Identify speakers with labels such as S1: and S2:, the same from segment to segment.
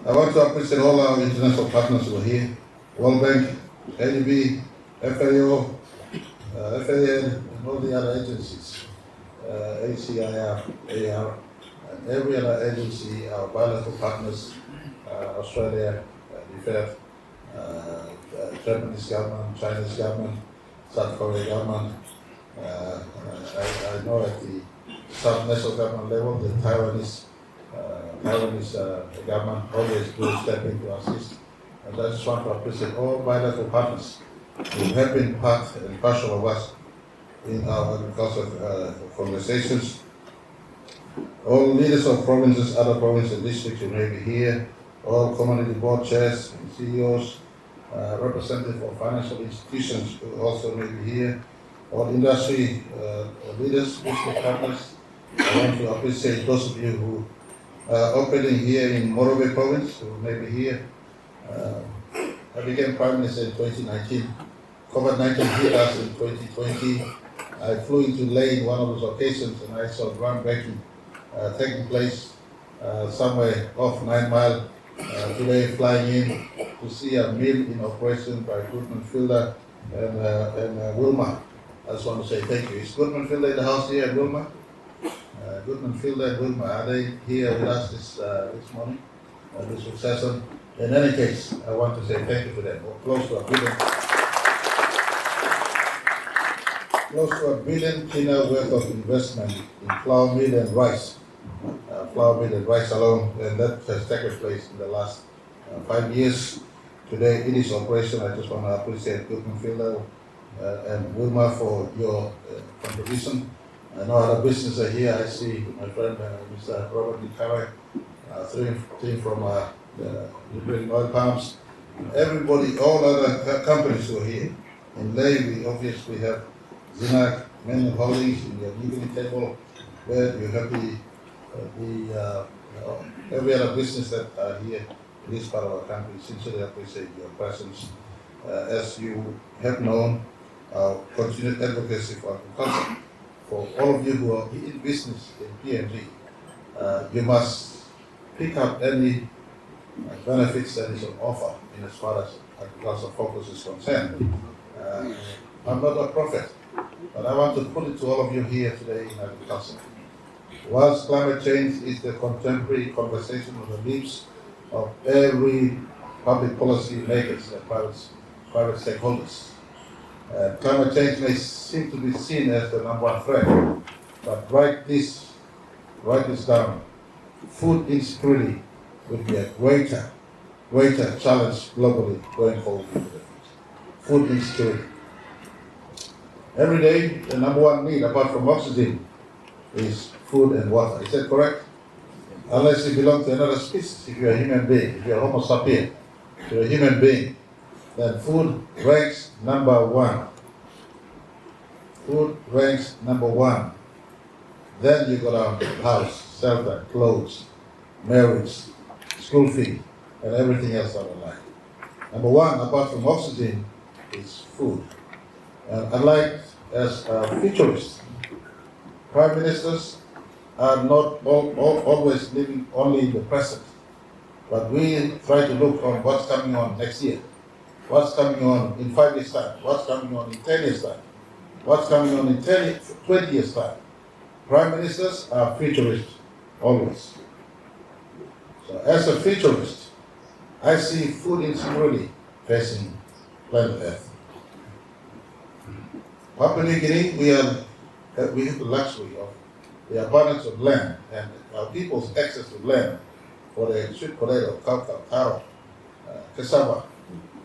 S1: I want to appreciate all our international partners who are here, World Bank, ADB, FAO, FAN, and all the other agencies, ACIR, AR, and every other agency, our bilateral partners, Australia, the Fed, Japanese government, Chinese government, South Korea government. I know at the national government level, the Taiwanese government always do step in to assist. And I just want to appreciate all bilateral partners who have been part and parcel of us in our agricultural conversations. All leaders of provinces, other provinces and districts who may be here, all community board chairs and CEOs, representatives of financial institutions who also may be here, all industry leaders, business partners. I want to appreciate those of you who are operating here in Marape province, who may be here. I became Prime Minister in 2019. COVID-19 hit us in 2020. I flew into Leh in one of those occasions and I saw groundbreaking taking place somewhere off 9 Mile. Today flying in to see a mill in operation by Goodman Fielder and Wilma. I just want to say thank you. Is Goodman Fielder in the house here and Wilma? Goodman Fielder and Wilma, are they here with us this morning, this session? In any case, I want to say thank you to them. Close to a billion kina worth of investment in flour mill and rice. Flour mill and rice alone, and that has taken place in the last 5 years. Today it is operational. I just want to appreciate Goodman Fielder and Wilma for your contribution. I know other businesses are here. I see my friend Mr. Robert Nikare, three from the Liberian oil palms. Everybody, all other companies who are here. In Leh, we obviously have Zinak, Manual Holdings in the New table, where you have every other business that are here in this part of our country. Sincerely appreciate your presence. As you have known, our continued advocacy for agriculture. For all of you who are in business in PNG, you must pick up any benefits that is on offer in as far as agricultural focus is concerned. I'm not a prophet, but I want to put it to all of you here today in agriculture. Whilst climate change is the contemporary conversation on the lips of every public policy makers and private stakeholders, climate change may seem to be seen as the number one threat, but write this down. Food insecurity will be a greater challenge globally going forward into the future. Food insecurity. Every day, the number one need, apart from oxygen, is food and water. Is that correct? Unless you belong to another species, if you're a human being, if you're Homo sapien, if you're a human being, then food ranks number one. Food ranks number one. Then you go down to house, shelter, clothes, marriage, school fee, and everything else on the line. Number one, apart from oxygen, is food. And unlike as futurists, prime ministers are not always living only in the present, but we try to look on what's coming on next year, what's coming on in 5 years' time, what's coming on in 10 years' time, what's coming on in 20 years' time. Prime ministers are futurists always. So as a futurist, I see food insecurity facing planet Earth. Papua New Guinea, we have the luxury of the abundance of land and our people's access to land for the sweet potato, cocoa, taro, cassava,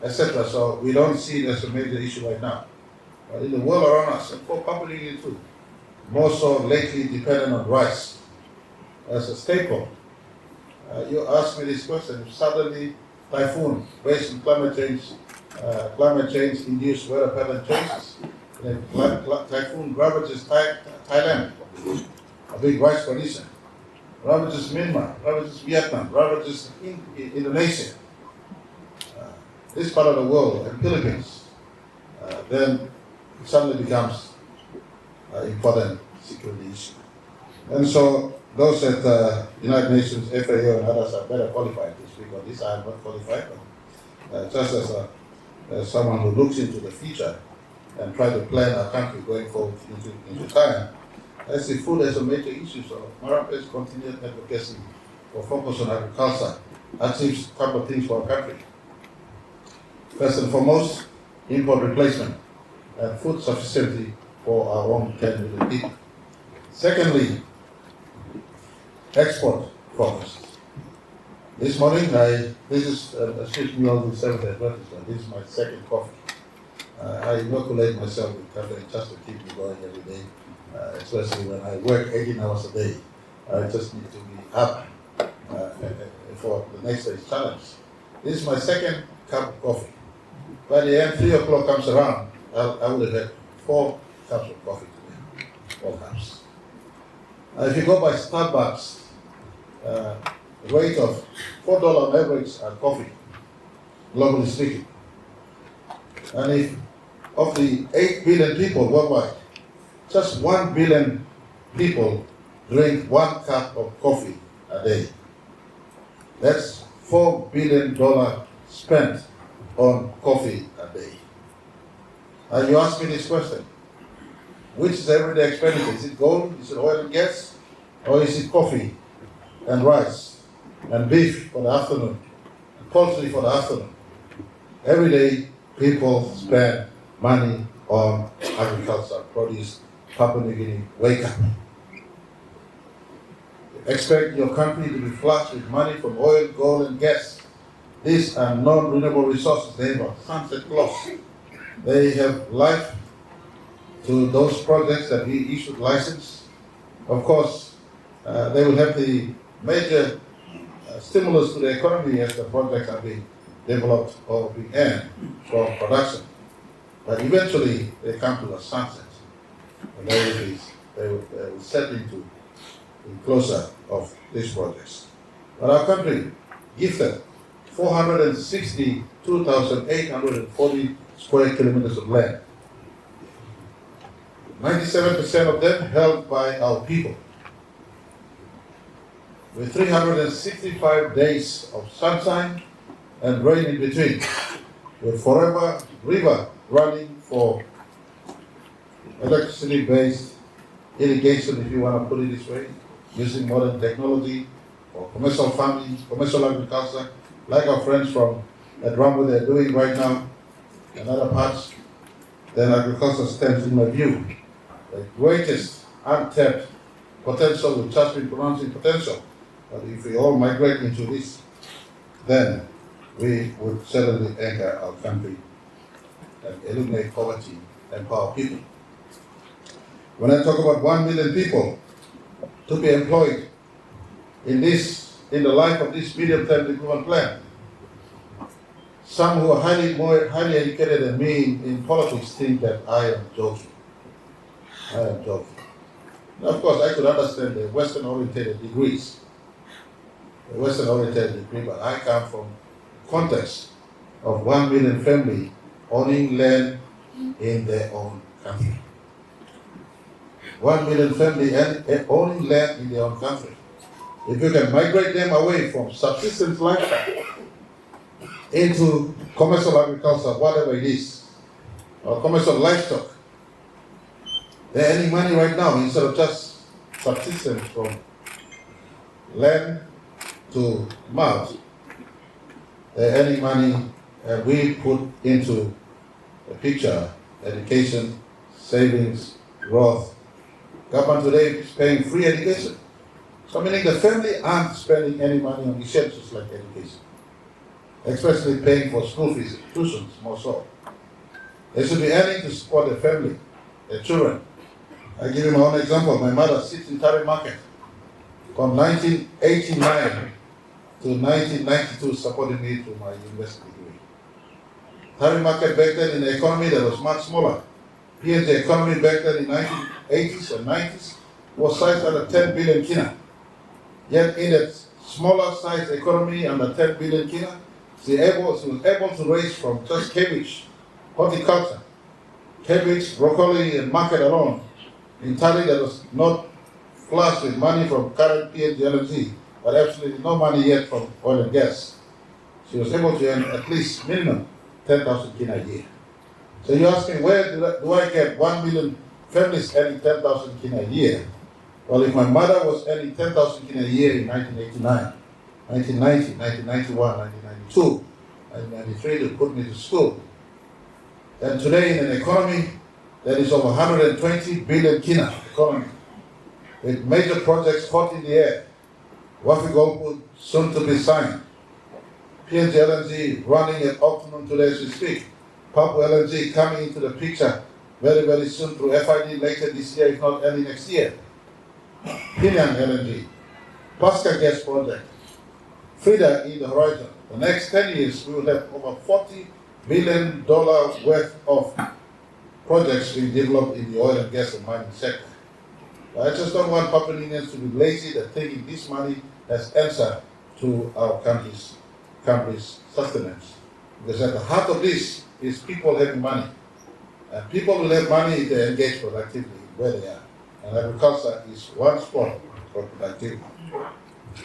S1: etc. So we don't see it as a major issue right now. But in the world around us, and for Papua New Guinea too, more so lately dependent on rice as a staple. You ask me this question: if suddenly typhoon based on climate change induced weather pattern changes, and typhoon ravages Thailand, a big rice producer, ravages Myanmar, ravages Vietnam, ravages Indonesia, this part of the world, and Philippines, then it suddenly becomes an important security issue. And so those at United Nations, FAO, and others are better qualified to speak on this. I am not qualified, but just as someone who looks into the future and try to plan our country going forward into time, I see food as a major issue. So Marape's continued advocacy for focus on agriculture achieves a couple of things for our country. First and foremost, import replacement and food sufficiency for our own 10 million people. Secondly, export focus. This morning, this is a shift me all the 7th advertisement. This is my second coffee. I inoculate myself with caffeine just to keep me going every day, especially when I work 18 hours a day. I just need to be up for the next day's challenge. This is my second cup of coffee. By the end, 3 o'clock comes around, I would have had 4 cups of coffee today. 4 cups. If you go by Starbucks, rate of $4 on average coffee, globally speaking. And if of the 8 billion people worldwide, just 1 billion people drink 1 cup of coffee a day. That's $4 billion spent on coffee a day. And you ask me this question, which is everyday expenditure? Is it gold, is it oil and gas, or is it coffee and rice and beef for the afternoon, and poultry for the afternoon? Every day, people spend money on agriculture, produce. Papua New Guinea, wake up. Expect your country to be flush with money from oil, gold, and gas. These are non-renewable resources. They have a sunset clause. They have life to those projects that we issued license. Of course, they will have the major stimulus to the economy as the projects are being developed or being earned from production. But eventually, they come to a sunset. And they will set into the closure of these projects. But our country gifted 462,840 square kilometers of land. 97% of them held by our people. With 365 days of sunshine and rain in between. With forever river running for electricity-based irrigation, if you want to put it this way, using modern technology for commercial farming, commercial agriculture, like our friends from Adrambo they're doing right now, and other parts. Then agriculture stands, in my view, the greatest untapped potential, which has been pronounced potential. But if we all migrate into this, then we would certainly anchor our country and eliminate poverty and empower people. When I talk about 1 million people to be employed in the life of this medium-term development plan, some who are more highly educated than me in politics think that I am joking. I am joking. Now, of course, I could understand the Western-oriented degrees, but I come from the context of 1 million family owning land in their own country. 1 million family owning land in their own country. If you can migrate them away from subsistence lifestyle into commercial agriculture, whatever it is, or commercial livestock, they're earning money right now instead of just subsistence from land to mouth. They're earning money, and we put into the picture education, savings, growth. Government today is paying free education. So meaning the family aren't spending any money on essentials like education, especially paying for school fees, tuitions, more so. They should be earning to support their family, their children. I give you my own example. My mother sits in Tari Market from 1989 to 1992, supporting me through my university degree. Tari Market back then in the economy that was much smaller. PNG economy back then in 1980s and 90s was sized at a 10 billion kina. Yet in that smaller size economy under 10 billion kina, she was able to raise from just cabbage, horticulture, cabbage, broccoli, and market alone in Tari that was not flush with money from current PNG LNG, but absolutely no money yet from oil and gas. She was able to earn at least minimum 10,000 kina a year. So you're asking, where do I get 1 million families earning 10,000 kina a year? Well, if my mother was earning 10,000 kina a year in 1989, 1990, 1991, 1992, 1993 to put me to school, then today in an economy that is over 120 billion kina economy, with major projects hot in the air, Wafi Golput soon to be signed, PNG LNG running at optimum today as we speak, Papua LNG coming into the picture very, very soon through FID later this year, if not early next year, Pinang LNG, Pasca Gas Project, Frida in the horizon. The next 10 years, we will have over $40 billion worth of projects being developed in the oil and gas and mining sector. But I just don't want Papua New Guineans to be lazy at thinking this money has answer to our country's sustenance. Because at the heart of this is people having money. And people will have money if they engage productively where they are. And agriculture is one spot for productivity.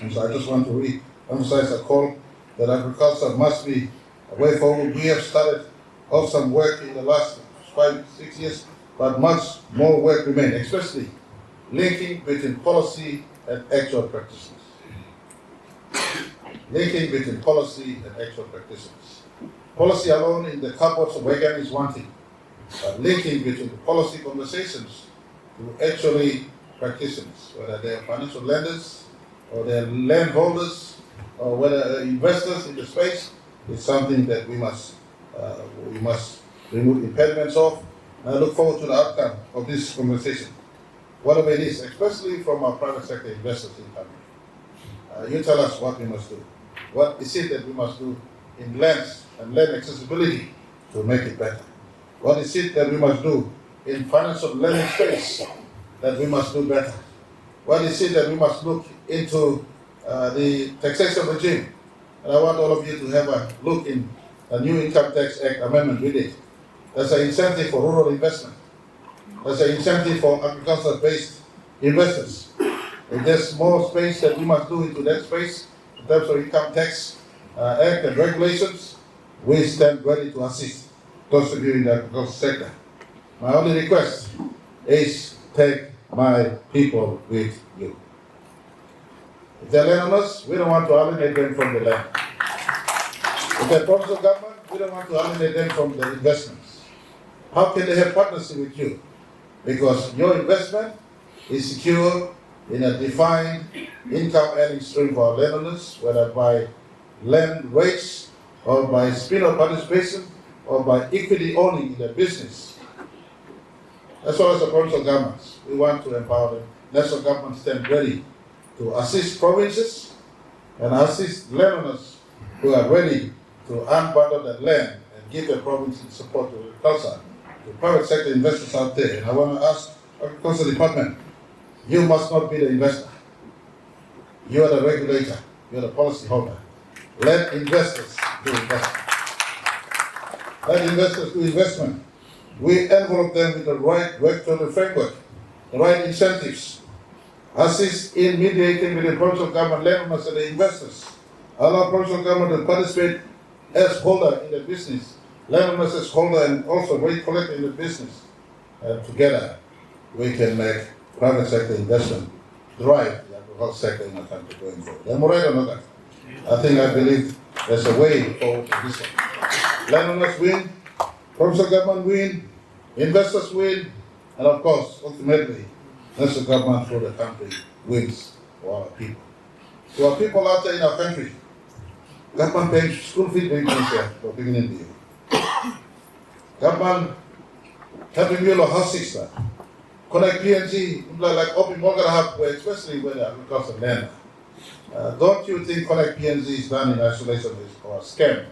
S1: And so I just want to re-emphasize a call that agriculture must be a way forward. We have started off some work in the last 5-6 years, but much more work remains, especially linking between policy and actual practices. Linking between policy and actual practices. Policy alone in the cupboards of wagon is one thing, but linking between the policy conversations to actually practitioners, whether they're financial lenders or they're landholders or whether investors in the space, is something that we must remove impediments of. And I look forward to the outcome of this conversation, whatever it is, especially from our private sector investors in country. You tell us what we must do. What is it that we must do in lands and land accessibility to make it better? What is it that we must do in financial lending space that we must do better? What is it that we must look into the taxation regime? And I want all of you to have a look in a new Income Tax Act amendment with it. There's an incentive for rural investment. There's an incentive for agriculture-based investors. If there's more space that we must do into that space, in terms of Income Tax Act and regulations, we stand ready to assist those of you in the agriculture sector. My only request is take my people with you. If they're landowners, we don't want to alienate them from the land. If they're provincial government, we don't want to alienate them from the investments. How can they have partnership with you? Because your investment is secure in a defined income earning stream for our landowners, whether by land rates or by spin-off participation or by equity owning in their business. As well as the provincial governments, we want to empower them. National government stand ready to assist provinces and assist landowners who are ready to unbundle their land and give the province support to agriculture, to private sector investors out there. And I want to ask Agriculture Department, you must not be the investor. You are the regulator. You are the policy holder. Let investors do investment. Let investors do investment. We envelope them with the right regulatory framework, the right incentives, assist in mediating with the provincial government, landowners, and the investors. Allow provincial government to participate as holder in the business, landowners as holder, and also rate collector in the business. And together, we can make private sector investment drive the agricultural sector in our country going forward. Am I right or not? I believe there's a way forward to this one. Landowners win, provincial government win, investors win, and of course, ultimately, national government for the country wins for our people. To our people out there in our country, government paying school fees being paid for beginning the year. Government helping you house system. Connect PNG, like open Morgan Hub, especially where the agricultural land. Don't you think Connect PNG is done in isolation or a scam,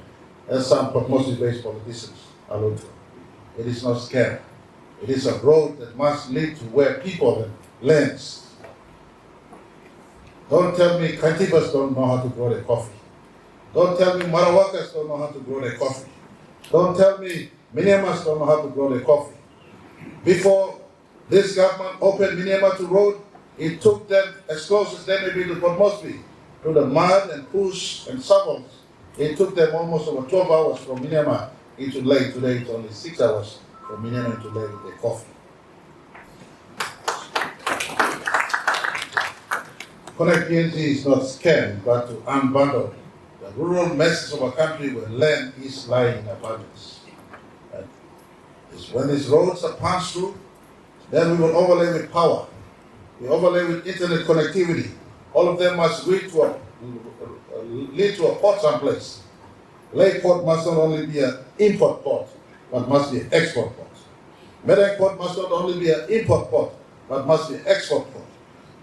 S1: as some prognosis-based politicians allude to? It is not scam. It is a road that must lead to where people and lands. Don't tell me Kantibas don't know how to grow their coffee. Don't tell me Marawakas don't know how to grow their coffee. Don't tell me Miniamas don't know how to grow their coffee. Before this government opened Miniama to road, It took them as close as they may be to Port Moresby, through the mud and push and shovels. It took them almost over 12 hours from Myanmar into Lae. Today it's only 6 hours from Myanmar into Lae with their coffee. Connect PNG is not scam, but to unbundle the rural masses of our country where land is lying in abundance. And when these roads are passed through, then we will overlay with power. We overlay with internet connectivity. All of them must lead to a port someplace. Lae Port must not only be an import port, but must be an export port. Medak Port must not only be an import port, but must be an export port.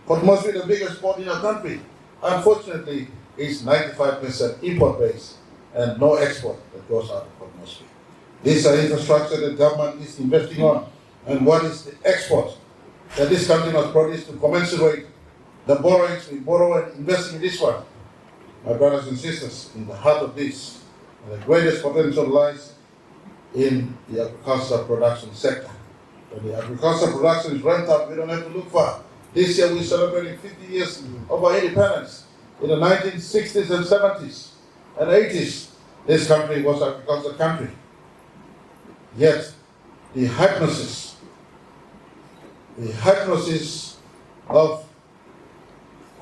S1: Port Moresby, the biggest port in our country, unfortunately, is 95% import based and no export that goes out of Port Moresby. These are infrastructure that government is investing on. And what is the export that this country must produce to commensurate the borrowings we borrow and invest in this one? My brothers and sisters, in the heart of this, the greatest potential lies in the agricultural production sector. When the agricultural production is ramped up, we don't have to look far. This year we're celebrating 50 years of our independence. In the 1960s and 70s and 80s, this country was an agricultural country. Yet, the hypnosis of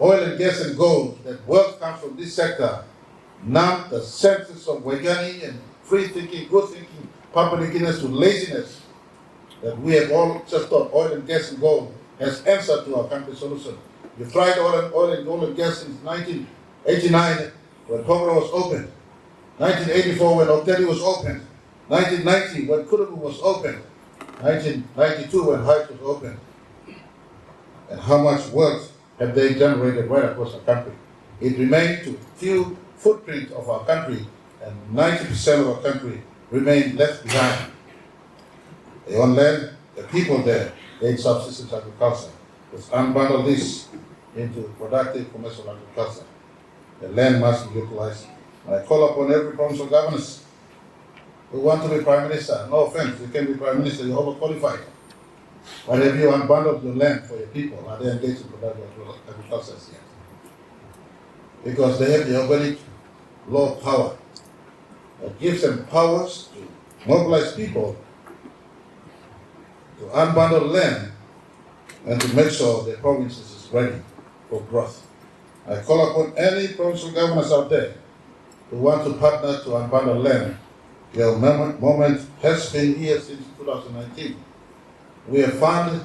S1: oil and gas and gold, that wealth comes from this sector, numbed the senses of Waigani and free-thinking, good-thinking Papua New Guineans to laziness, that we have all just thought oil and gas and gold has answered to our country's solution. You tried oil and gold and gas since 1989 when Tonga was opened, 1984 when Oteri was opened, 1990 when Kurubu was opened, 1992 when Heights was opened. And how much wealth have they generated right across the country? It remained to few footprints of our country, and 90% of our country remained left behind. They own land, the people there, they subsistence agriculture. Let's unbundle this into productive commercial agriculture. The land must be utilized. And I call upon every provincial governors who want to be Prime Minister. No offense, you can be Prime Minister, you're overqualified. But have you unbundled your land for your people? Are they engaged in productive agriculture yet? Because they have the organic law power that gives them powers to mobilize people to unbundle land and to make sure the provinces is ready for growth. I call upon any provincial governors out there who want to partner to unbundle land. Your moment has been here since 2019. We have funded,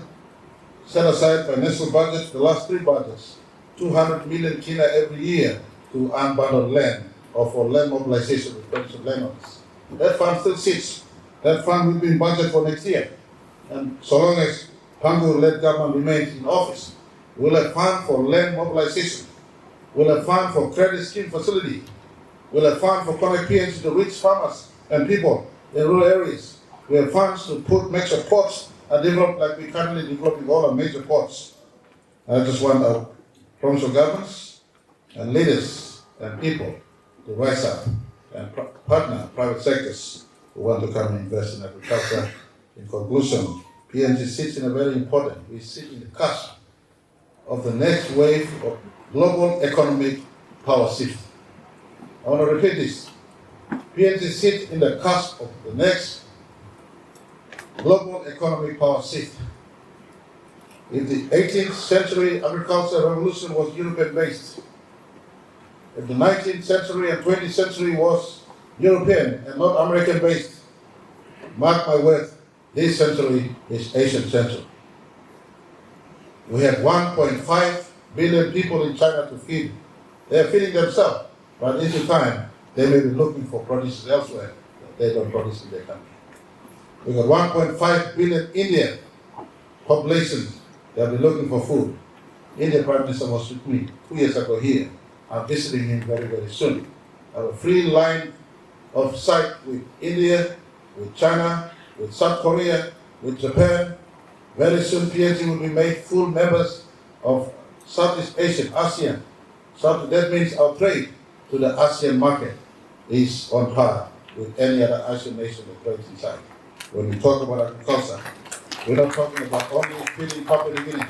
S1: set aside by national budget, the last 3 budgets, 200 million kina every year to unbundle land or for land mobilization with provincial landowners. That fund still sits. That fund will be in budget for next year. And so long as Pangu-led government remains in office, we'll have fund for land mobilization. We'll have fund for credit scheme facility. We'll have fund for Connect PNG to reach farmers and people in rural areas. We have funds to put major ports and develop like we're currently developing all our major ports. I just want our provincial governments and leaders and people to rise up and partner private sectors who want to come and invest in agriculture. In conclusion, PNG sits in a very important, we sit in the cusp of the next wave of global economic power shift. I want to repeat this. PNG sits in the cusp of the next global economic power shift. In the 18th century, agricultural revolution was European-based. In the 19th century and 20th century was European and not American-based. Mark my words, this century is Asian century. We have 1.5 billion people in China to feed. They are feeding themselves, but in due time, they may be looking for produce elsewhere that they don't produce in their country. We got 1.5 billion Indian population that will be looking for food. Indian Prime Minister was with me 2 years ago here. I'm visiting him very, very soon. I have a free line of sight with India, with China, with South Korea, with Japan. Very soon PNG will be made full members of Southeast Asia, ASEAN. So that means our trade to the ASEAN market is on par with any other Asian nation that trades inside. When we talk about agriculture, we're not talking about only feeding Papua New Guinea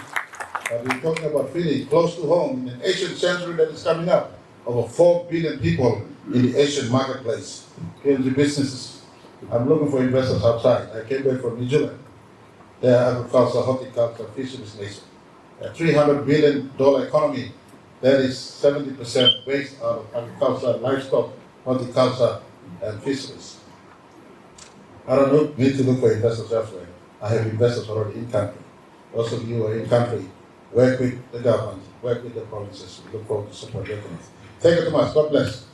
S1: But we're talking about feeding close to home in an Asian century that is coming up. Over 4 billion people in the Asian marketplace. PNG businesses. I'm looking for investors outside. I came back from New Zealand. They are agriculture, horticulture, fisheries nation. A $300 billion economy. That is 70% based out of agriculture, livestock, horticulture, and fisheries. I don't need to look for investors elsewhere. I have investors already in country. Those of you who are in country, work with the government, work with the provinces. We look forward to support your growth. Thank you so much. God bless.